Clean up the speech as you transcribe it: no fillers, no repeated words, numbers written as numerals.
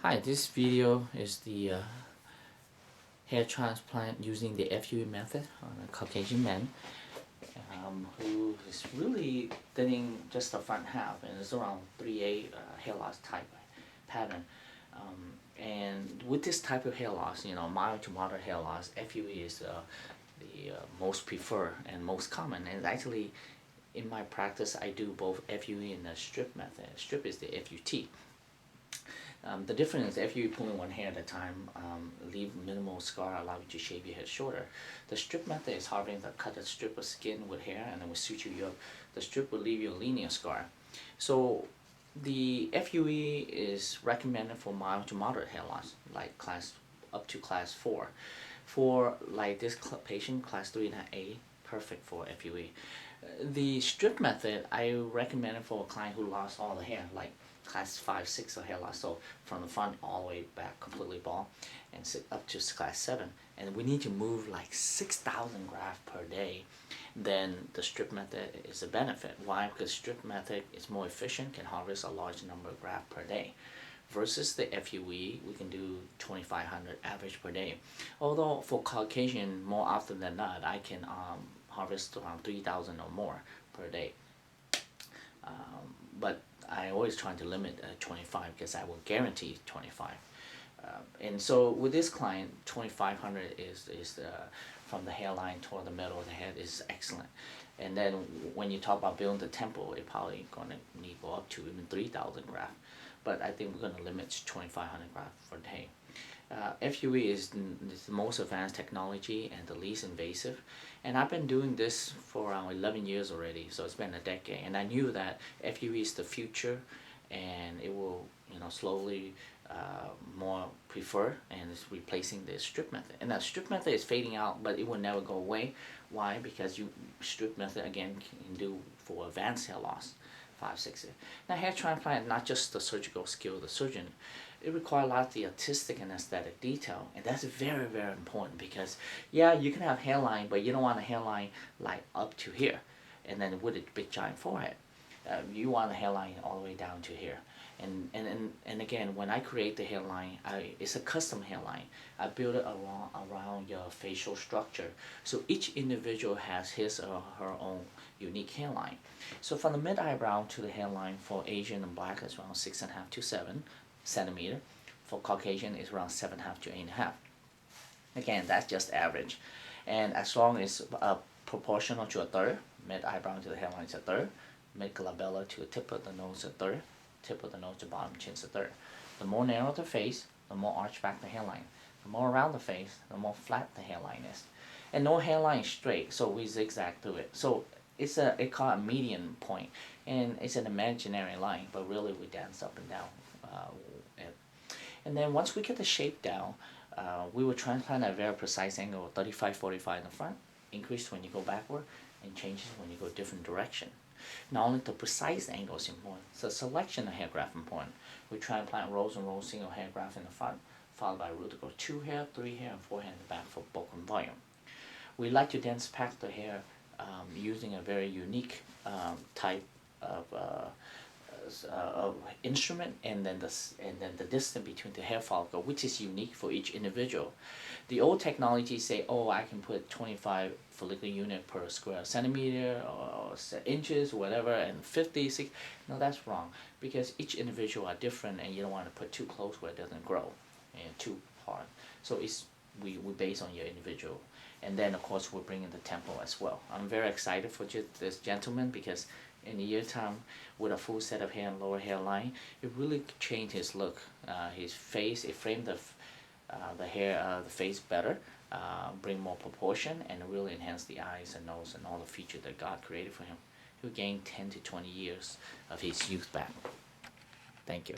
Hi, this video is the hair transplant using the FUE method on a Caucasian man who is really thinning just the front half, and it's around 3A hair loss type pattern. And with this type of hair loss, mild to moderate hair loss, FUE is the most preferred and most common. And actually, in my practice, I do both FUE and the strip method. Strip is the FUT. The difference is FUE pulling one hair at a time, leave minimal scar, allow you to shave your head shorter. The strip method is harvesting to cut a strip of skin with hair, and then we suture you up. The strip will leave you a linear scar. So the FUE is recommended for mild to moderate hair loss, like class up to class 4. For like this patient, class 3.A, perfect for FUE. The strip method, I recommend it for a client who lost all the hair, like class 5, 6 of hair loss, so from the front all the way back completely bald, and up to class 7. And we need to move like 6,000 grafts per day. Then the strip method is a benefit. Why? Because strip method is more efficient, can harvest a large number of grafts per day. Versus the FUE, we can do 2,500 average per day. Although for Caucasian, more often than not, I can harvest around 3,000 or more per day. But I always try to limit 25 because I will guarantee 25. And so with this client, 2,500 is from the hairline toward the middle of the head is excellent. And then when you talk about building the temple, it probably going to need to go up to even 3,000 grafts. But I think we're going to limit to 2,500 grafts per day. FUE is the most advanced technology and the least invasive, and I've been doing this for around 11 years already, so it's been a decade, and I knew that FUE is the future, and it will slowly more preferred, and it's replacing the strip method. And that strip method is fading out, but it will never go away. Why? Because strip method again can do for advanced hair loss, 5, 6 years. Now hair transplant is not just the surgical skill of the surgeon. It requires a lot of the artistic and aesthetic detail, and that's very, very important because yeah, you can have hairline, but you don't want a hairline like up to here and then with a big giant forehead. You want a hairline all the way down to here. And again, when I create the hairline, it's a custom hairline. I build it around your facial structure, so each individual has his or her own unique hairline. So from the mid eyebrow to the hairline for Asian and Black is around 6.5 to 7 centimeter. For Caucasian is around 7.5 to 8.5. Again, that's just average, and as long as proportional to a third, mid eyebrow to the hairline is a third, mid glabella to the tip of the nose a third, tip of the nose to bottom chin is a third. The more narrow the face, the more arched back the hairline. The more round the face, the more flat the hairline is. And no hairline is straight, so we zigzag through it. So it's called a median point, and it's an imaginary line, but really we dance up and down. And then once we get the shape down, we will transplant at a very precise angle, 35-45 in the front, increase when you go backward, and changes when you go different direction. Not only the precise angle is important, the selection of hair graft important. We transplant rows and rows single hair graft in the front, followed by a rule to go 2 hair, 3 hair, and 4 hair in the back for bulk and volume. We like to dense pack the hair using a very unique type of instrument, and then the distance between the hair follicle, which is unique for each individual. The old technology say, oh, I can put 25 follicular unit per square centimeter or inches, whatever, and 50, 60. No, that's wrong, because each individual are different, and you don't want to put too close where it doesn't grow and too hard. So we base on your individual. And then of course we're bringing the tempo as well. I'm very excited for this gentleman because in a year's time, with a full set of hair and lower hairline, it really changed his look. His face, it framed the hair, the face better, bring more proportion, and really enhance the eyes and nose and all the features that God created for him. He'll gain 10 to 20 years of his youth back. Thank you.